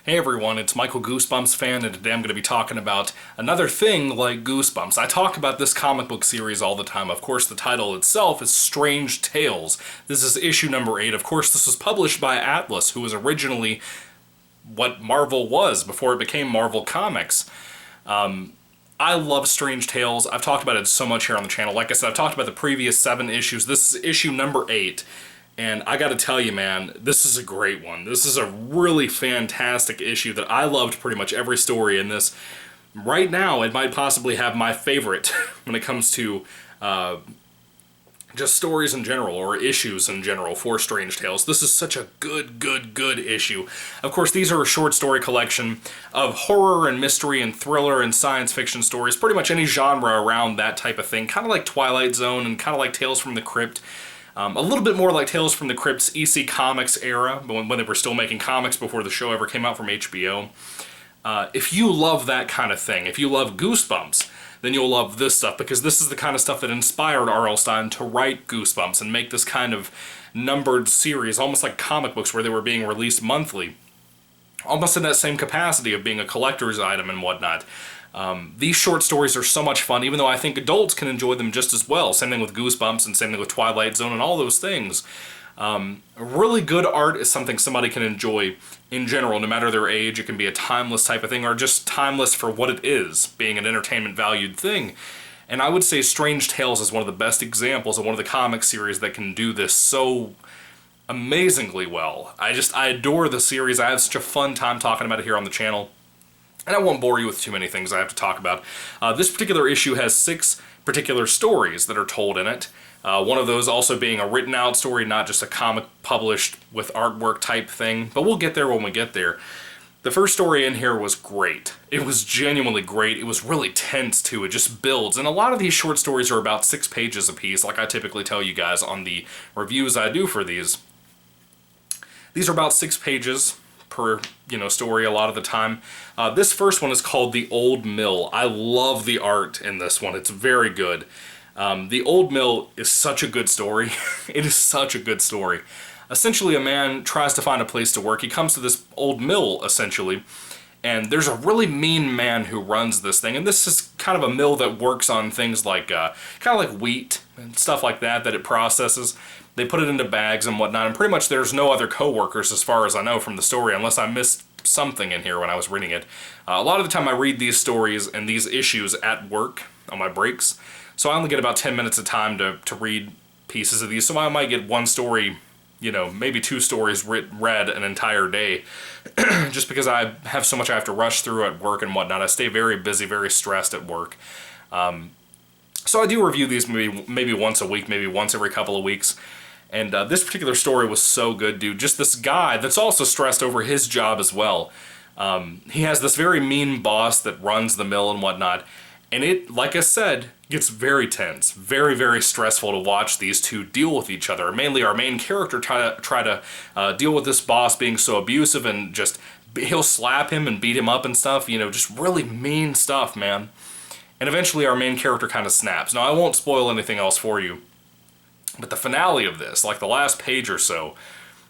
Hey everyone, it's Michael GoosebumpsFan, and today I'm going to be talking about another thing like Goosebumps. I talk about this comic book series all the time. Of course, the title itself is Strange Tales. This is issue number 8. Of course, this was published by Atlas, who was originally what Marvel was before it became Marvel Comics. I love Strange Tales. I've talked about it so much here on the channel. Like I said, I've talked about the previous 7 issues. This is issue number 8. And I gotta tell you, man, this is a great one. This is a really fantastic issue that I loved pretty much every story in this. Right now, it might possibly have my favorite when it comes to just stories in general, or issues in general for Strange Tales. This is such a good issue. Of course, these are a short story collection of horror and mystery and thriller and science fiction stories, pretty much any genre around that type of thing, kind of like Twilight Zone and kind of like Tales from the Crypt. A little bit more like Tales from the Crypt's EC Comics era, when they were still making comics before the show ever came out from HBO. If you love that kind of thing, if you love Goosebumps, then you'll love this stuff, because this is the kind of stuff that inspired R.L. Stine to write Goosebumps and make this kind of numbered series, almost like comic books where they were being released monthly. Almost in that same capacity of being a collector's item and whatnot. These short stories are so much fun, even though I think adults can enjoy them just as well. Same thing with Goosebumps and same thing with Twilight Zone and all those things. Really good art is something somebody can enjoy in general, no matter their age. It can be a timeless type of thing, or just timeless for what it is, being an entertainment valued thing. And I would say Strange Tales is one of the best examples of one of the comic series that can do this so amazingly well. I adore the series. I have such a fun time talking about it here on the channel. And I won't bore you with too many things I have to talk about. This particular issue has 6 particular stories that are told in it. One of those also being a written out story, not just a comic published with artwork type thing. But we'll get there when we get there. The first story in here was great. It was genuinely great. It was really tense too. It just builds. And a lot of these short stories are about 6 pages apiece, like I typically tell you guys on the reviews I do for these. These are about 6 pages per story a lot of the time. This first one is called The Old Mill. I love the art in this one. It's very good. The Old Mill is such a good story. It is such a good story. Essentially, a man tries to find a place to work. He comes to this old mill, essentially, and there's a really mean man who runs this thing. And this is kind of a mill that works on things like, kind of like wheat and stuff like that it processes. They put it into bags and whatnot, and pretty much there's no other co-workers as far as I know from the story, unless I missed something in here when I was reading it. A lot of the time I read these stories and these issues at work on my breaks, so I only get about 10 minutes of time to read pieces of these, so I might get one story, maybe 2 stories read an entire day, just because I have so much I have to rush through at work and whatnot. I stay very busy, very stressed at work. So I do review these maybe once a week, maybe once every couple of weeks. And this particular story was so good, dude. Just this guy that's also stressed over his job as well. He has this very mean boss that runs the mill and whatnot. And it, like I said, gets very tense. Very, very stressful to watch these two deal with each other. Mainly our main character try to deal with this boss being so abusive, and just, he'll slap him and beat him up and stuff. Just really mean stuff, man. And eventually our main character kind of snaps. Now, I won't spoil anything else for you, but the finale of this, like the last page or so,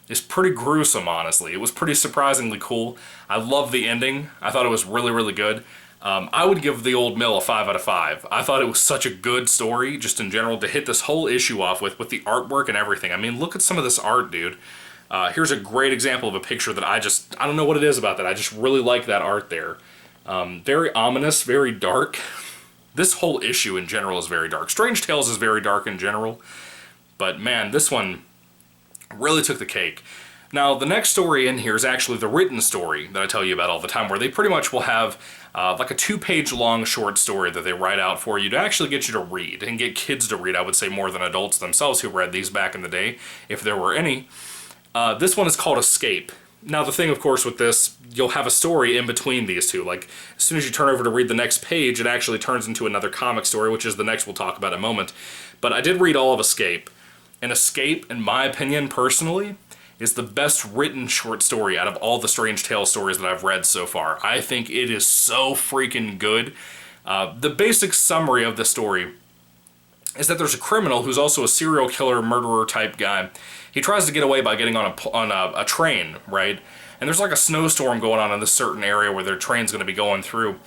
is pretty gruesome, honestly. It was pretty surprisingly cool. I love the ending. I thought it was really, really good. I would give The Old Mill a 5 out of 5. I thought it was such a good story, just in general, to hit this whole issue off with the artwork and everything. I mean, look at some of this art, dude. Here's a great example of a picture that I don't know what it is about that. I just really like that art there. Very ominous, very dark. This whole issue in general is very dark. Strange Tales is very dark in general. But man, this one really took the cake. Now, the next story in here is actually the written story that I tell you about all the time, where they pretty much will have like a 2-page long short story that they write out for you to actually get you to read, and get kids to read, I would say, more than adults themselves who read these back in the day, if there were any. This one is called Escape. Now, the thing, of course, with this, you'll have a story in between these two. Like, as soon as you turn over to read the next page, it actually turns into another comic story, which is the next we'll talk about in a moment. But I did read all of Escape. And Escape, in my opinion, personally, is the best written short story out of all the Strange Tales stories that I've read so far. I think it is so freaking good. The basic summary of the story is that there's a criminal who's also a serial killer, murderer type guy. He tries to get away by getting on a train, right? and there's like a snowstorm going on in this certain area where their train's going to be going through,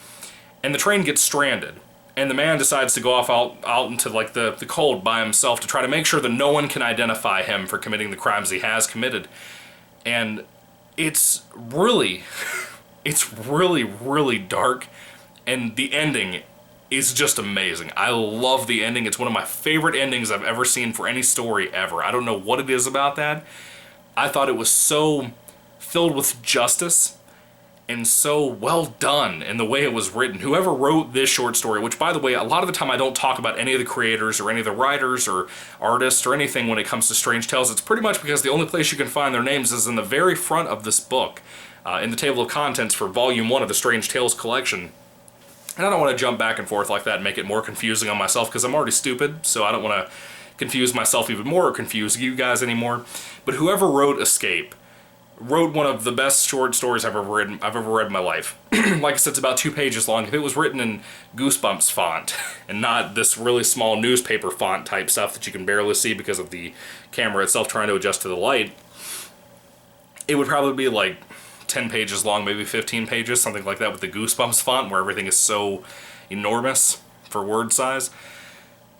and the train gets stranded. And the man decides to go off out into like the cold by himself to try to make sure that no one can identify him for committing the crimes he has committed. And it's really, really dark. And the ending is just amazing. I love the ending. It's one of my favorite endings I've ever seen for any story ever. I don't know what it is about that. I thought it was so filled with justice and so well done in the way it was written. Whoever wrote this short story, which by the way, a lot of the time I don't talk about any of the creators or any of the writers or artists or anything when it comes to Strange Tales, it's pretty much because the only place you can find their names is in the very front of this book, in the table of contents for Volume 1 of the Strange Tales collection. And I don't want to jump back and forth like that and make it more confusing on myself because I'm already stupid, so I don't want to confuse myself even more or confuse you guys anymore. But whoever wrote Escape wrote one of the best short stories I've ever read in my life. Like I said, it's about 2 pages long. If it was written in Goosebumps font and not this really small newspaper font type stuff that you can barely see because of the camera itself trying to adjust to the light, it would probably be like 10 pages long, maybe 15 pages, something like that with the Goosebumps font where everything is so enormous for word size.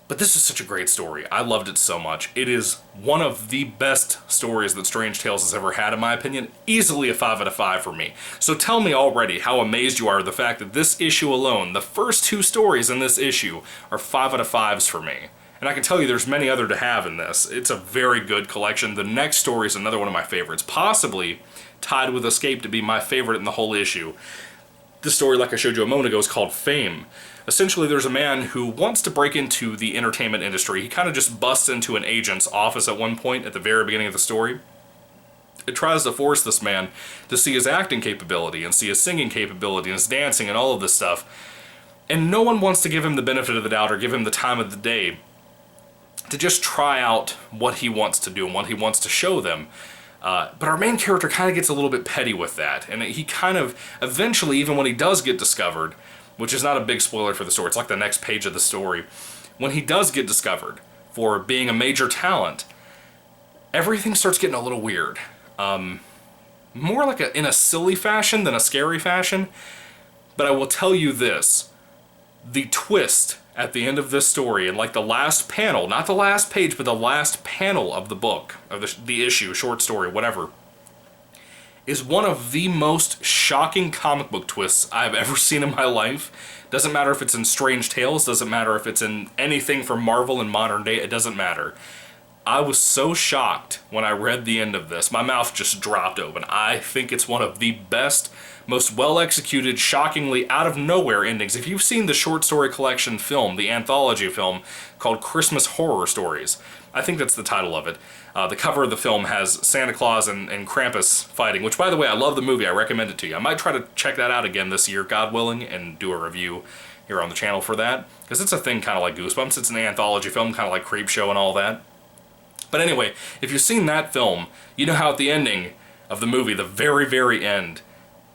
But this is such a great story. I loved it so much. It is one of the best stories that Strange Tales has ever had, in my opinion. Easily a 5 out of 5 for me. So tell me already how amazed you are at the fact that this issue alone, the first 2 stories in this issue, are 5 out of 5s for me. And I can tell you there's many other to have in this. It's a very good collection. The next story is another one of my favorites, possibly tied with Escape to be my favorite in the whole issue. This story, like I showed you a moment ago, is called Fame. Essentially, there's a man who wants to break into the entertainment industry. He kind of just busts into an agent's office at one point at the very beginning of the story. It tries to force this man to see his acting capability and see his singing capability and his dancing and all of this stuff. And no one wants to give him the benefit of the doubt or give him the time of the day to just try out what he wants to do and what he wants to show them. But our main character kind of gets a little bit petty with that. And he kind of, eventually, even when he does get discovered, which is not a big spoiler for the story, it's like the next page of the story, when he does get discovered for being a major talent, everything starts getting a little weird. More like in a silly fashion than a scary fashion. But I will tell you this, the twist at the end of this story, and like the last panel, not the last page, but the last panel of the book, of the issue, short story, whatever, is one of the most shocking comic book twists I've ever seen in my life. Doesn't matter if it's in Strange Tales, doesn't matter if it's in anything from Marvel in modern day, it doesn't matter. I was so shocked when I read the end of this. My mouth just dropped open. I think it's one of the best, most well-executed, shockingly out-of-nowhere endings. If you've seen the short story collection film, the anthology film, called Christmas Horror Stories, I think that's the title of it. The cover of the film has Santa Claus and Krampus fighting, which, by the way, I love the movie. I recommend it to you. I might try to check that out again this year, God willing, and do a review here on the channel for that, because it's a thing kind of like Goosebumps. It's an anthology film, kind of like Creepshow and all that. But anyway, if you've seen that film, you know how at the ending of the movie, the very, very end,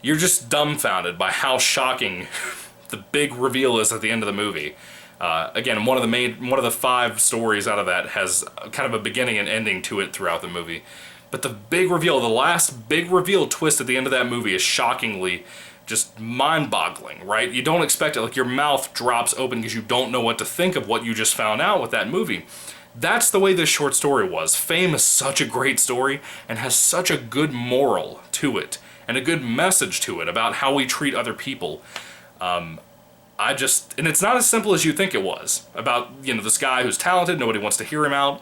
you're just dumbfounded by how shocking the big reveal is at the end of the movie. Again, one of the 5 stories out of that has kind of a beginning and ending to it throughout the movie. But the big reveal, the last big reveal twist at the end of that movie is shockingly just mind-boggling, right? You don't expect it. Like, your mouth drops open because you don't know what to think of what you just found out with that movie. That's the way this short story was. Fame is such a great story and has such a good moral to it and a good message to it about how we treat other people. And it's not as simple as you think it was about, you know, this guy who's talented, nobody wants to hear him out.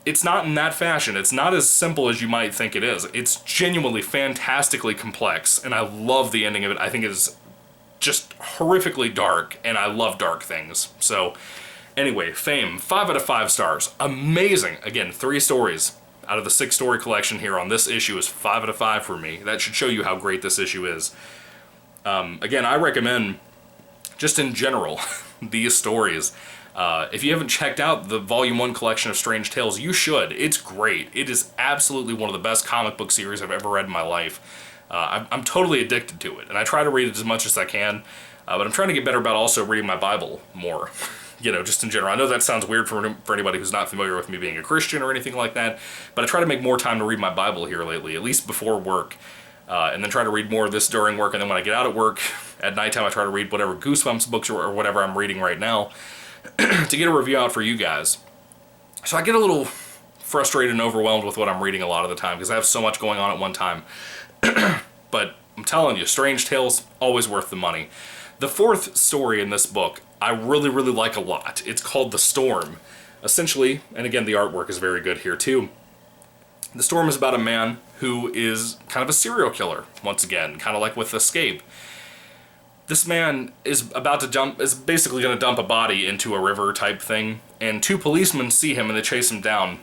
It's not in that fashion. It's not as simple as you might think it is. It's genuinely fantastically complex, and I love the ending of it. I think it is just horrifically dark, and I love dark things. So, anyway, Fame, 5 out of 5 stars. Amazing. Again, 3 stories out of the 6-story collection here on this issue is 5 out of 5 for me. That should show you how great this issue is. Again, I recommend, just in general, these stories. If you haven't checked out the Volume 1 collection of Strange Tales, you should. It's great. It is absolutely one of the best comic book series I've ever read in my life. I'm totally addicted to it, and I try to read it as much as I can, but I'm trying to get better about also reading my Bible more. You know, just in general. I know that sounds weird for anybody who's not familiar with me being a Christian or anything like that, but I try to make more time to read my Bible here lately, at least before work. and then try to read more of this during work, and then when I get out at work, at nighttime I try to read whatever Goosebumps books or whatever I'm reading right now to get a review out for you guys. So I get a little frustrated and overwhelmed with what I'm reading a lot of the time because I have so much going on at one time. But I'm telling you, Strange Tales, always worth the money. The fourth story in this book I really, really like a lot. It's called The Storm. Essentially, and again the artwork is very good here too, The Storm is about a man who is kind of a serial killer, once again, kind of like with Escape. This man is basically going to dump a body into a river type thing, and two policemen see him and they chase him down.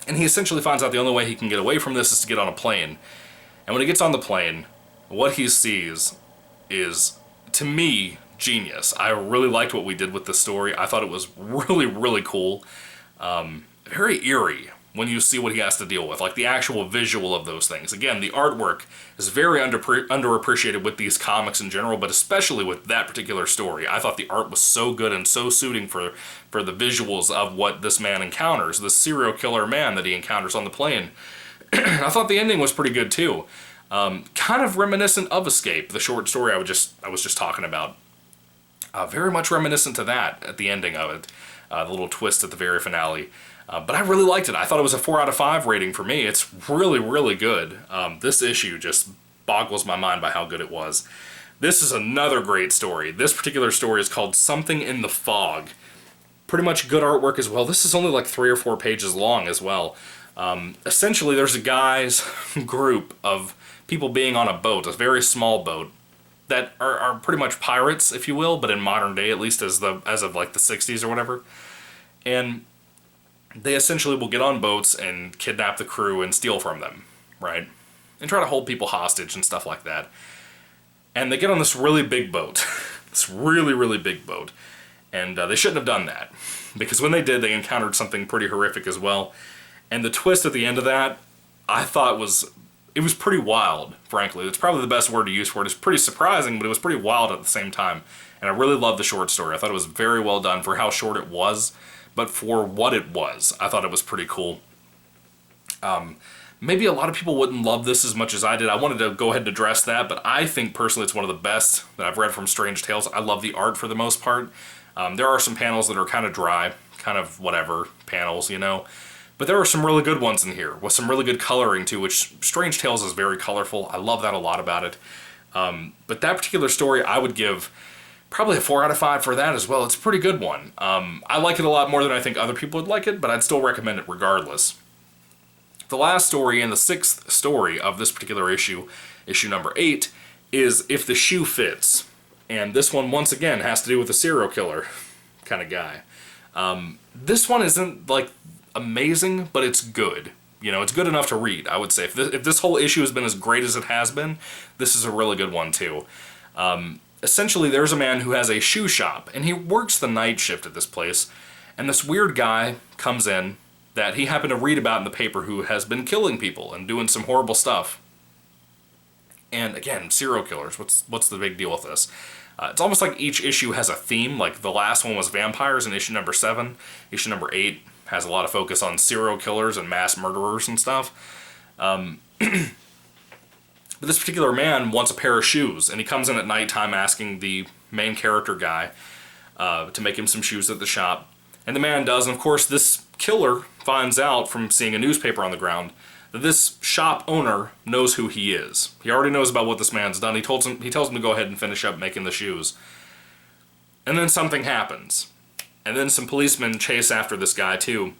And he essentially finds out the only way he can get away from this is to get on a plane. And when he gets on the plane, what he sees is, to me, genius. I really liked what we did with the story. I thought it was really, really cool. Very eerie when you see what he has to deal with, like the actual visual of those things. Again, the artwork is very underappreciated with these comics in general, but especially with that particular story. I thought the art was so good and so suiting for the visuals of what this man encounters, this serial killer man that he encounters on the plane. I thought the ending was pretty good too. Kind of reminiscent of Escape, the short story I was just talking about. Very much reminiscent to that at the ending of it. The little twist at the very finale. But I really liked it. I thought it was a 4 out of 5 rating for me. It's really, really good. This issue just boggles my mind by how good it was. This is another great story. This particular story is called Something in the Fog. Pretty much good artwork as well. This is only like 3 or 4 pages long as well. Essentially, there's a guy's group of people being on a boat, a very small boat, that are pretty much pirates, if you will, but in modern day, at least as of like the 60s or whatever. And they essentially will get on boats and kidnap the crew and steal from them, right? And try to hold people hostage and stuff like that. And they get on this really big boat, this really, really big boat. And they shouldn't have done that, because when they did, they encountered something pretty horrific as well. And the twist at the end of that, I thought it was pretty wild, frankly. It's probably the best word to use for it. It's pretty surprising, but it was pretty wild at the same time. And I really loved the short story. I thought it was very well done for how short it was, but for what it was, I thought it was pretty cool. Maybe a lot of people wouldn't love this as much as I did. I wanted to go ahead and address that, but I think personally it's one of the best that I've read from Strange Tales. I love the art for the most part. There are some panels that are kind of dry, kind of whatever panels, you know. But there are some really good ones in here, with some really good coloring too, which Strange Tales is very colorful. I love that a lot about it. But that particular story, I would give probably a 4 out of 5 for that as well. It's a pretty good one. I like it a lot more than I think other people would like it, but I'd still recommend it regardless. The last story and the 6th story of this particular issue, issue number 8, is If the Shoe Fits. And this one, once again, has to do with a serial killer kind of guy. This one isn't, like, amazing, but it's good. You know, it's good enough to read, I would say. If this whole issue has been as great as it has been, this is a really good one, too. Essentially, there's a man who has a shoe shop, and he works the night shift at this place, and this weird guy comes in that he happened to read about in the paper who has been killing people and doing some horrible stuff. And again, serial killers, what's the big deal with this? It's almost like each issue has a theme, like the last one was vampires in issue number 7. Issue number 8 has a lot of focus on serial killers and mass murderers and stuff. But this particular man wants a pair of shoes, and he comes in at nighttime asking the main character guy to make him some shoes at the shop. And the man does, and of course this killer finds out from seeing a newspaper on the ground that this shop owner knows who he is. He already knows about what this man's done. He tells him to go ahead and finish up making the shoes. And then something happens. And then some policemen chase after this guy too.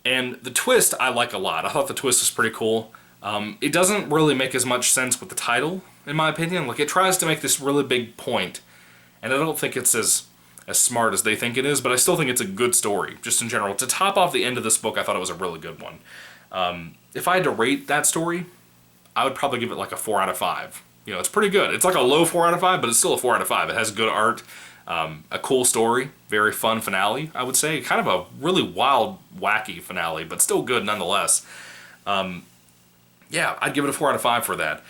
And the twist I like a lot. I thought the twist was pretty cool. It doesn't really make as much sense with the title, in my opinion. Like, it tries to make this really big point, and I don't think it's as smart as they think it is, but I still think it's a good story, just in general. To top off the end of this book, I thought it was a really good one. If I had to rate that story, I would probably give it like a 4 out of 5. You know, it's pretty good. It's like a low 4 out of 5, but it's still a 4 out of 5. It has good art, a cool story, very fun finale, I would say. Kind of a really wild, wacky finale, but still good nonetheless. Yeah, I'd give it a 4 out of 5 for that.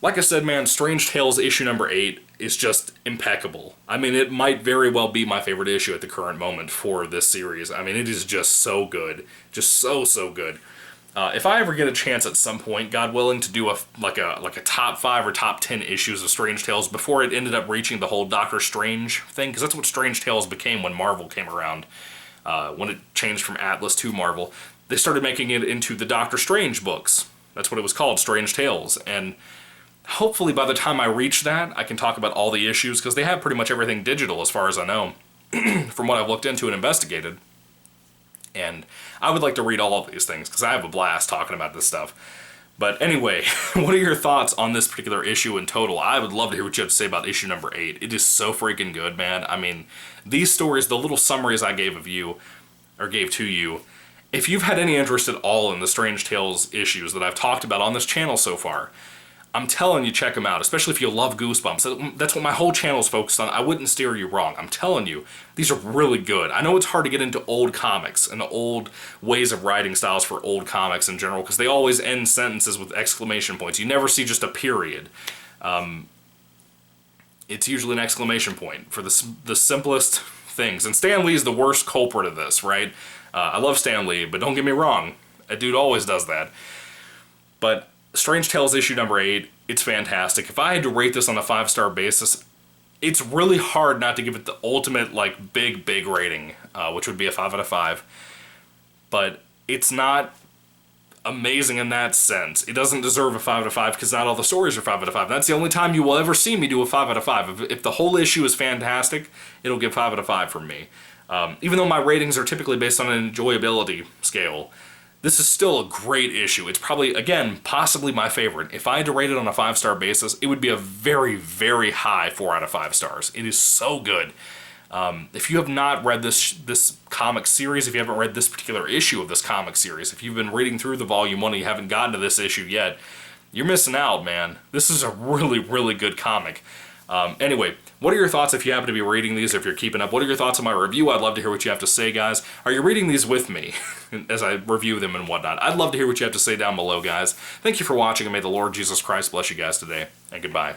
Like I said, man, Strange Tales issue number 8 is just impeccable. I mean, it might very well be my favorite issue at the current moment for this series. I mean, it is just so good. Just so, so good. If I ever get a chance at some point, God willing, to do like a top 5 or top 10 issues of Strange Tales before it ended up reaching the whole Doctor Strange thing, because that's what Strange Tales became when Marvel came around. When it changed from Atlas to Marvel, they started making it into the Doctor Strange books. That's what it was called, Strange Tales. And hopefully by the time I reach that, I can talk about all the issues, because they have pretty much everything digital as far as I know, from what I've looked into and investigated. And I would like to read all of these things, because I have a blast talking about this stuff. But anyway, what are your thoughts on this particular issue in total? I would love to hear what you have to say about issue number 8. It is so freaking good, man. I mean, these stories, the little summaries I gave to you, if you've had any interest at all in the Strange Tales issues that I've talked about on this channel so far, I'm telling you, check them out, especially if you love Goosebumps. That's what my whole channel is focused on. I wouldn't steer you wrong. I'm telling you, these are really good. I know it's hard to get into old comics and old ways of writing styles for old comics in general, because they always end sentences with exclamation points. You never see just a period. It's usually an exclamation point for the simplest things. And Stan Lee is the worst culprit of this, right? I love Stan Lee, but don't get me wrong. That dude always does that. But Strange Tales issue number 8, it's fantastic. If I had to rate this on a 5-star basis, it's really hard not to give it the ultimate, like, big rating, which would be a 5 out of 5. But it's not amazing in that sense. It doesn't deserve a 5 out of 5 because not all the stories are 5 out of 5. That's the only time you will ever see me do a 5 out of 5. If the whole issue is fantastic, it'll get 5 out of 5 from me. Even though my ratings are typically based on an enjoyability scale, this is still a great issue. It's probably, again, possibly my favorite. If I had to rate it on a 5-star basis, it would be a very high 4 out of 5 stars. It is so good. If you have not read this comic series, if you haven't read this particular issue of this comic series, if you've been reading through the volume 1 and you haven't gotten to this issue yet, you're missing out, man. This is a really good comic. Anyway, what are your thoughts if you happen to be reading these, or if you're keeping up? What are your thoughts on my review? I'd love to hear what you have to say, guys. Are you reading these with me as I review them and whatnot? I'd love to hear what you have to say down below, guys. Thank you for watching, and may the Lord Jesus Christ bless you guys today, and goodbye.